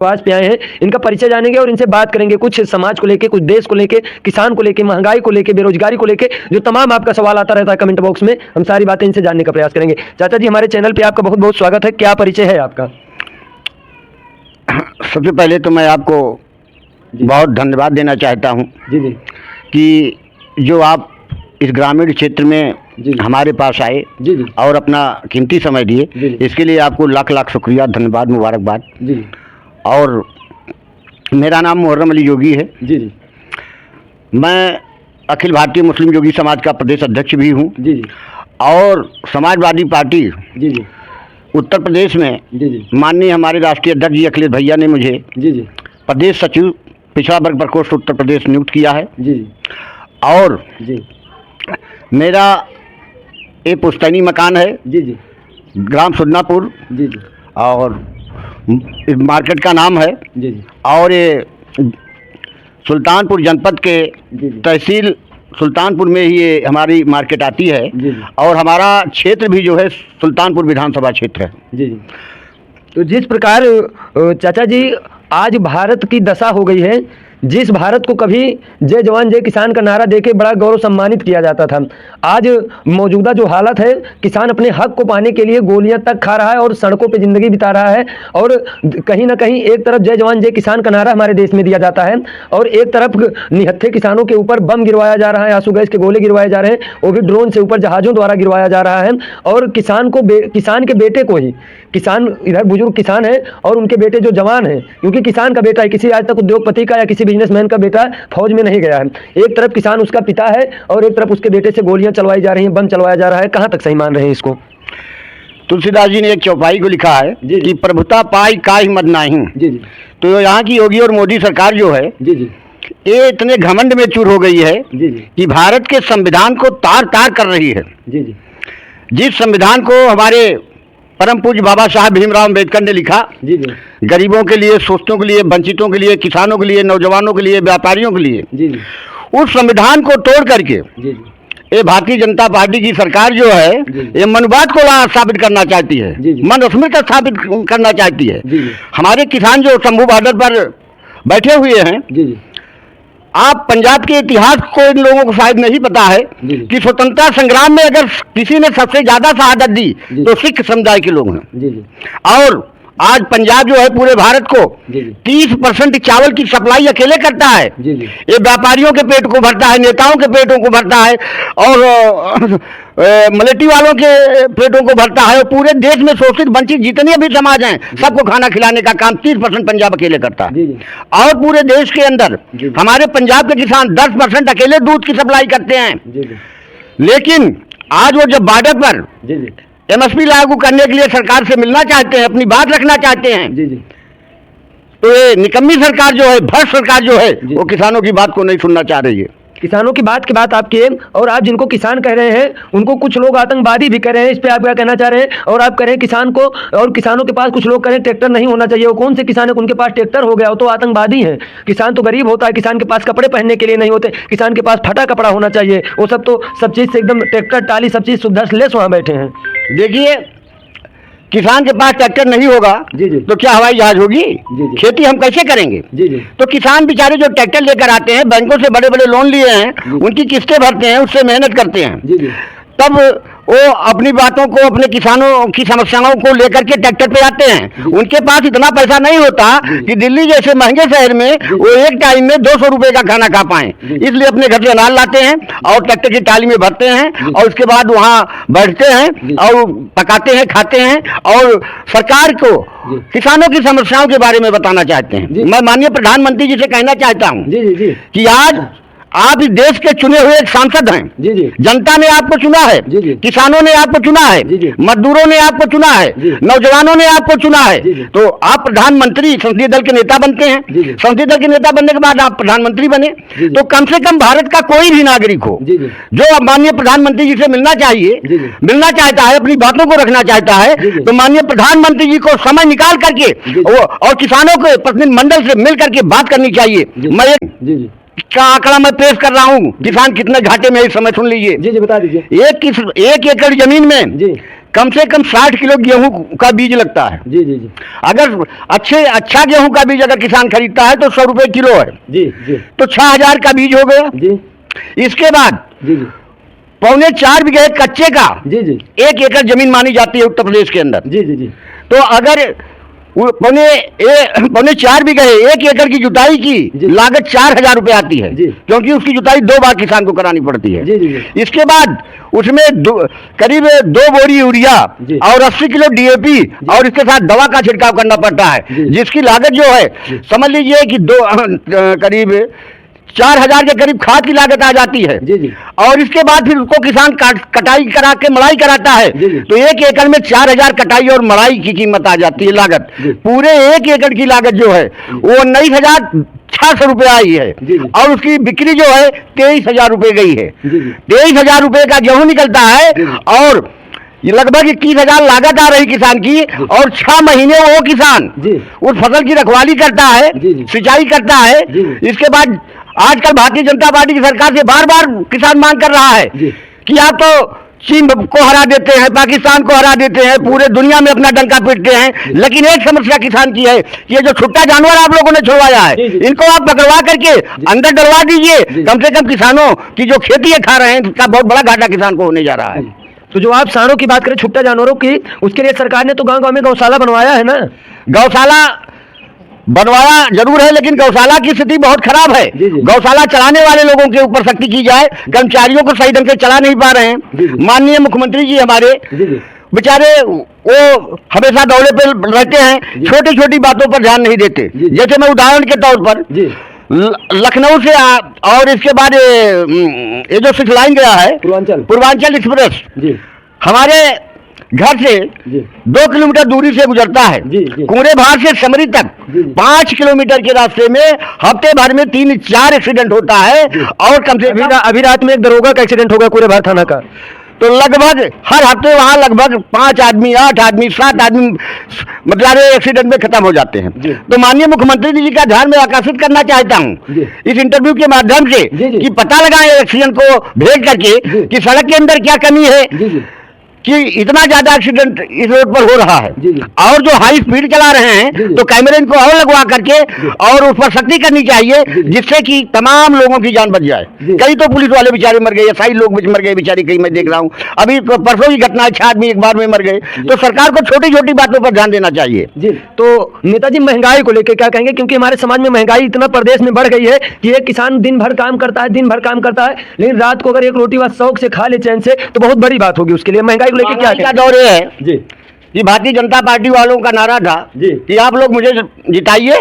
आवाज पे आए हैं, इनका परिचय जानेंगे और इनसे बात करेंगे कुछ समाज को लेके, कुछ देश को लेके, किसान को लेके, महंगाई को लेके, बेरोजगारी को लेके, जो तमाम आपका सवाल आता रहता है कमेंट बॉक्स में, हम सारी बातें इनसे जानने का प्रयास करेंगे। चाचा जी, हमारे चैनल पे आपका बहुत बहुत स्वागत है। क्या परिचय है आपका? सबसे पहले तो मैं आपको बहुत धन्यवाद देना चाहता हूं जी जी कि जो आप इस ग्रामीण क्षेत्र में हमारे पास आए जी जी और अपना कीमती समय दिए, इसके लिए आपको लाख लाख शुक्रिया, धन्यवाद, मुबारकबाद। जी। और मेरा नाम मुहर्रम अली योगी है। जी जी। मैं अखिल भारतीय मुस्लिम योगी समाज का प्रदेश अध्यक्ष भी हूँ। जी जी। और समाजवादी पार्टी जी जी उत्तर प्रदेश में जी जी माननीय हमारे राष्ट्रीय अध्यक्ष जी अखिलेश भैया ने मुझे जी जी प्रदेश सचिव पिछड़ा वर्ग प्रकोष्ठ उत्तर प्रदेश नियुक्त किया है। जी जी और जी मेरा एक पुश्तैनी मकान है जी जी ग्राम सुदनापुर, जी जी और इस मार्केट का नाम है जी जी और ये सुल्तानपुर जनपद के जी जी तहसील सुल्तानपुर में ही ये हमारी मार्केट आती है। जी जी और हमारा क्षेत्र भी जो है सुल्तानपुर विधानसभा क्षेत्र है। जी जी। तो जिस प्रकार चाचा जी आज भारत की दशा हो गई है, जिस भारत को कभी जय जवान जय किसान का नारा देके बड़ा गौरव सम्मानित किया जाता था, आज मौजूदा जो हालत है, किसान अपने हक को पाने के लिए गोलियां तक खा रहा है और सड़कों पे जिंदगी बिता रहा है। और कहीं ना कहीं एक तरफ जय जवान जय किसान का नारा हमारे देश में दिया जाता है और एक तरफ निहत्थे किसानों के ऊपर बम गिरवाया जा रहा है, आंसू गैस के गोले गिरवाए जा रहे हैं, वो भी ड्रोन से ऊपर जहाज़ों द्वारा गिरवाया जा रहा है। और किसान के बेटे को ही, किसान इधर बुजुर्ग किसान है और उनके बेटे जो जवान है, क्योंकि किसान का बेटा है, किसी आज तक उद्योगपति का या किसी बिजनेसमैन का बेटा फौज में नहीं गया है। एक तरफ किसान उसका पिता है और एक तरफ उसके बेटे से गोलियां चलवाई जा रही हैं, बम चलवाया जा रहा है। कहां तक सही मान रहे हैं इसको? तुलसीदास जी ने एक चौपाई को लिखा है कि प्रभुता पाई काहि मद नाही। जी जी। तो यहाँ की योगी और मोदी सरकार जो है, जी जी, ये इतने घमंड में चूर हो गई है जी जी, कि भारत के संविधान को तार तार कर रही है। जी जी, जिस संविधान को हमारे परम पूज्य बाबा साहब भीमराव अम्बेडकर ने लिखा, जी जी, गरीबों के लिए, शोषितों के लिए, वंचितों के लिए, किसानों के लिए, नौजवानों के लिए, व्यापारियों के लिए, जी जी, उस संविधान को तोड़ करके जी जी, ये भारतीय जनता पार्टी की सरकार जो है, ये मनुवाद को स्थापित करना चाहती है, मनुस्मृति स्थापित करना चाहती है। हमारे किसान जो शंभू बॉर्डर पर बैठे हुए हैं, जी जी, आप पंजाब के इतिहास को इन लोगों को शायद नहीं पता है कि स्वतंत्रता संग्राम में अगर किसी ने सबसे ज्यादा शहादत दी तो सिख समुदाय के लोग हैं। जी जी। और आज पंजाब जो है पूरे भारत को 30% चावल की सप्लाई अकेले करता है। ये व्यापारियों के पेट को भरता है, नेताओं के पेटों को भरता है और मिलिट्री वालों के पेटों को भरता है। और पूरे देश में शोषित वंचित जितने भी समाज हैं, सबको खाना खिलाने का काम 30% पंजाब अकेले करता है। और पूरे देश के अंदर हमारे पंजाब के किसान 10% अकेले दूध की सप्लाई करते हैं। लेकिन आज वो जब बॉर्डर पर MSP लागू करने के लिए सरकार से मिलना चाहते हैं, अपनी बात रखना चाहते हैं, तो ये निकम्मी सरकार जो है, भ्रष्ट सरकार जो है, वो किसानों की बात को नहीं सुनना चाह रही है। किसानों की बात आप किए और आप जिनको किसान कह रहे हैं उनको कुछ लोग आतंकवादी भी कह रहे हैं। इस पे आप क्या कहना चाह रहे हैं? और आप कह रहे हैं किसान को, और किसानों के पास कुछ लोग कह रहे हैं ट्रैक्टर नहीं होना चाहिए। वो कौन से किसान है उनके पास ट्रैक्टर हो गया? वो तो आतंकवादी हैं। किसान तो गरीब होता है, किसान के पास कपड़े पहनने के लिए नहीं होते, किसान के पास फटा कपड़ा होना चाहिए। वो सब तो सब चीज़ से एकदम ट्रैक्टर टाली सब चीज़ सुविधा से लेस वहाँ बैठे हैं। देखिए, किसान के पास ट्रैक्टर नहीं होगा तो क्या हवाई जहाज होगी? खेती हम कैसे करेंगे? तो किसान बेचारे जो ट्रैक्टर लेकर आते हैं, बैंकों से बड़े बड़े लोन लिए हैं, उनकी किस्तें भरते हैं, उससे मेहनत करते हैं, तब वो अपनी बातों को, अपने किसानों की समस्याओं को लेकर के ट्रैक्टर पे आते हैं। उनके पास इतना पैसा नहीं होता कि दिल्ली जैसे महंगे शहर में वो एक टाइम में 200 रुपए का खाना खा पाएं। इसलिए अपने घर से अनाज लाते हैं और ट्रैक्टर की टाली में भरते हैं और उसके बाद वहाँ बैठते हैं और पकाते हैं, खाते हैं और सरकार को किसानों की समस्याओं के बारे में बताना चाहते हैं। मैं माननीय प्रधानमंत्री जी से कहना चाहता हूँ कि आज आप इस देश के चुने हुए एक सांसद हैं। जनता ने आपको चुना है, किसानों ने आपको चुना है, मजदूरों ने आपको चुना है, नौजवानों ने आपको चुना है। तो आप प्रधानमंत्री संसदीय दल के नेता बनते हैं। संसदीय दल के नेता बनने के बाद आप प्रधानमंत्री बने, तो कम से कम भारत का कोई भी नागरिक हो जो माननीय प्रधानमंत्री जी से मिलना चाहिए, मिलना चाहता है, अपनी बातों को रखना चाहता है, तो माननीय प्रधानमंत्री जी को समय निकाल करके और किसानों के प्रतिनिधिमंडल से मिल करके बात करनी चाहिए। मैं का आंकड़ा मैं पेश कर रहा हूँ, किसान कितने घाटे में है इस समय सुन लीजिए। जी जी बता दीजिए। एक एकड़ जमीन में जी कम से कम 60 किलो गेहूं का बीज लगता है। जी जी जी अगर अच्छा गेहूं का बीज अगर किसान खरीदता है तो 100 रुपए किलो है। जी जी तो 6000 का बीज हो गया। जी इसके बाद जी जी 3.25 बीघे कच्चे का जी जी एक एकड़ जमीन मानी जाती है उत्तर प्रदेश के अंदर। जी जी जी तो अगर 4.25 बीघे एक एकड़ की जुताई की लागत 4000 रुपए आती है, क्योंकि उसकी जुताई 2 बार किसान को करानी पड़ती है। जी जी इसके बाद उसमें करीब 2 बोरी यूरिया और 80 किलो डीएपी और इसके साथ दवा का छिड़काव करना पड़ता है, जिसकी लागत जो है समझ लीजिए कि करीब 4000 के करीब खाद की लागत आ जाती है। जी जी और इसके बाद फिर उसको किसान कटाई करा के मड़ाई कराता है। तो एक एकड़ में 4000 कटाई और मड़ाई की कीमत आ जाती है लागत। पूरे एक एकड़ की लागत जो है वो 19,600 रुपए आई है और उसकी बिक्री जो है 23,000 रुपए गई है। 23,000 रुपए का गेहूं निकलता है और ये लगभग 21,000 लागत आ रही किसान की, और 6 महीने वो किसान उस फसल की रखवाली करता है, सिंचाई करता है। इसके बाद आजकल भारतीय जनता पार्टी की सरकार से बार बार किसान मांग कर रहा है कि आप तो चीन को हरा देते हैं, पाकिस्तान को हरा देते हैं, पूरे दुनिया में अपना डंका पीटते हैं, लेकिन एक समस्या किसान की है, ये जो छुट्टा जानवर आप लोगों ने छुड़वाया है इनको आप पकड़वा करके अंदर डलवा दीजिए। कम से कम किसानों की जो खेती खा रहे हैं उसका बहुत बड़ा घाटा किसान को होने जा रहा है। तो जो आप सांडों की बात करें, छुट्टा जानवरों की, उसके लिए सरकार ने तो गांव गांव में गौशाला बनवाया है ना। गौशाला बनवाया जरूर है, लेकिन गौशाला की स्थिति बहुत खराब है। गौशाला चलाने वाले लोगों के ऊपर सख्ती की जाए, कर्मचारियों को सही ढंग से चला नहीं पा रहे हैं। माननीय मुख्यमंत्री जी हमारे बेचारे वो हमेशा दौरे पर रहते हैं, छोटी छोटी बातों पर ध्यान नहीं देते। जैसे मैं उदाहरण के तौर पर लखनऊ से और इसके बाद ये जो 6 लाइन गया है पूर्वांचल एक्सप्रेस हमारे घर से 2 किलोमीटर दूरी से गुजरता है। कुंवरेभार से समरी तक 5 किलोमीटर के रास्ते में हफ्ते भर में 3-4 एक्सीडेंट होता है। और कम से कम अभी रात में एक दरोगा का एक्सीडेंट होगा कुंवरेभार थाना का। तो लगभग हर हफ्ते वहां लगभग 5 आदमी, 8 आदमी, 7 आदमी मतलब एक्सीडेंट में खत्म हो जाते हैं। तो माननीय मुख्यमंत्री जी का ध्यान में आकर्षित करना चाहता हूं इस इंटरव्यू के माध्यम से कि पता लगाएं एक्सीडेंट को भेज करके कि सड़क के अंदर क्या कमी है कि इतना ज्यादा एक्सीडेंट इस रोड पर हो रहा है। और जो हाई स्पीड चला रहे हैं तो कैमरे इनको और लगवा करके और उस पर सख्ती करनी चाहिए, जिससे कि तमाम लोगों की जान बच जाए। कई तो पुलिस वाले बेचारे मर गए, एसआई लोग मर गए बेचारे, कई मैं देख रहा हूँ। अभी परसों की घटना है, 6 आदमी एक बार में मर गए। तो सरकार को छोटी छोटी बातों पर ध्यान देना चाहिए। तो नेताजी महंगाई को लेकर क्या कहेंगे, क्योंकि हमारे समाज में महंगाई इतना प्रदेश में बढ़ गई है कि एक किसान दिन भर काम करता है, लेकिन रात को अगर एक रोटी बस शौक से खा ले चैन से तो बहुत बड़ी बात होगी उसके लिए। महंगाई को लेकर क्या दौर है जी कि भारतीय जनता पार्टी वालों का नारा था कि आप लोग मुझे जिताइए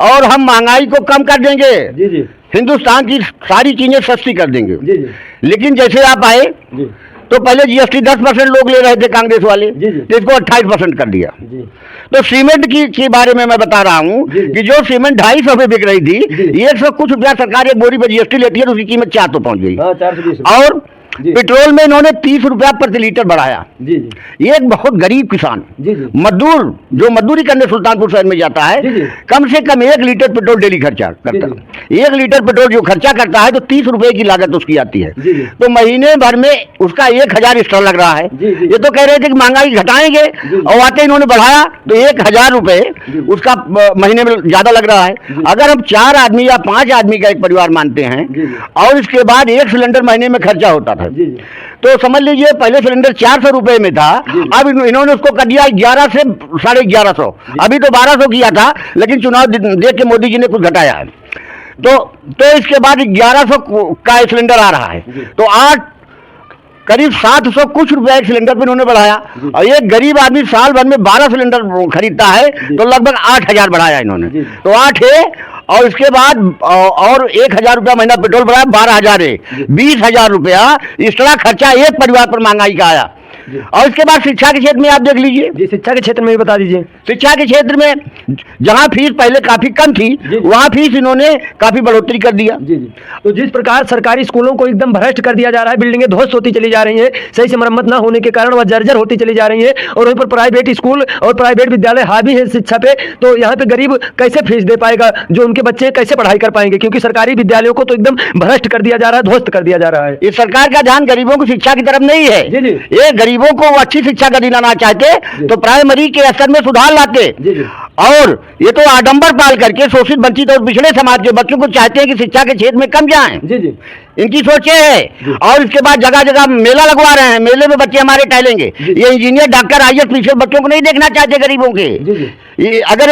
और हम महंगाई को कम कर देंगे, हिंदुस्तान की सारी चीजें सस्ती कर देंगे। लेकिन जैसे आप आए तो पहले जीएसटी 10% लोग ले रहे थे कांग्रेस वाले, तो इसको 28% कर दिया। तो सीमेंट की बारे में मैं बता रहा हूँ कि जो सीमेंट 250 में बिक रही थी, 100 कुछ रुपया सरकार एक बोरी पर जीएसटी लेती है तो उसकी कीमत 400 पहुंच गई। और पेट्रोल में इन्होंने 30 रुपया प्रति लीटर बढ़ाया। ये एक बहुत गरीब किसान मजदूर जो मजदूरी करने सुल्तानपुर शहर में जाता है, कम से कम 1 लीटर पेट्रोल डेली खर्चा करता है। 1 लीटर पेट्रोल जो खर्चा करता है तो 30 रुपए की लागत उसकी आती है। तो महीने भर में उसका 1000 एक्स्ट्रा लग रहा है। ये तो कह रहे थे कि महंगाई घटाएंगे और आते इन्होंने बढ़ाया तो 1000 रुपए उसका महीने में ज्यादा लग रहा है। अगर हम 4 आदमी या 5 आदमी का एक परिवार मानते हैं और इसके बाद 1 सिलेंडर महीने में खर्चा होता था, तो समझ लीजिए पहले सिलेंडर 400 रुपए में था, अब इन्होंने उसको कर दिया 11 से 1150। अभी तो 1200 किया था, लेकिन चुनाव देख के मोदी जी ने कुछ घटाया है। तो इसके बाद 1100 का सिलेंडर आ रहा है। तो 8 करीब 700 कुछ रुपया एक सिलेंडर पे इन्होंने बढ़ाया। और एक गरीब आदमी साल भर में 12 सिलेंडर खरीदता है तो लगभग 8000 बढ़ाया इन्होंने। तो 8 है और इसके बाद और 1000 रुपया महीना पेट्रोल बढ़ाया, 12000 है, 20000 रुपया इस तरह खर्चा एक परिवार पर महंगाई का आया। और इसके बाद शिक्षा के क्षेत्र में आप देख लीजिए। जी, शिक्षा के क्षेत्र में भी बता दीजिए। शिक्षा के क्षेत्र में जहां फीस पहले काफी कम थी, वहां फीस इन्होंने काफी बढ़ोतरी कर दिया। जी जी। तो जिस प्रकार सरकारी स्कूलों को एकदम भ्रष्ट कर दिया जा रहा है, बिल्डिंगें ध्वस्त होती चली जा रही हैं, सही से मरम्मत ना होने के कारण वह जर्जर होती चली जा रही है, और वहीं पर प्राइवेट स्कूल और प्राइवेट विद्यालय हावी है शिक्षा पे, तो यहाँ पे गरीब कैसे फीस दे पाएगा, जो उनके बच्चे कैसे पढ़ाई कर पाएंगे, क्योंकि सरकारी विद्यालयों को तो एकदम भ्रष्ट कर दिया जा रहा है, ध्वस्त कर दिया जा रहा है। ये सरकार का ध्यान गरीबों को शिक्षा की तरफ नहीं है। जी जी। ये गरीबों को वो अच्छी शिक्षा का दिलाना चाहते तो प्राइमरी के स्तर में सुधार लाते। जी जी। और ये तो आडंबर पाल करके शोषित वंचित और पिछड़े समाज के बच्चों को चाहते हैं कि शिक्षा के क्षेत्र में कम जाएं। जी जी। इनकी सोच ये है। और इसके बाद जगह जगह मेला लगवा रहे हैं, मेले में बच्चे हमारे टहलेंगे। ये इंजीनियर, डॉक्टर, IAS, बच्चों को नहीं देखना चाहते गरीबों के। जी जी। अगर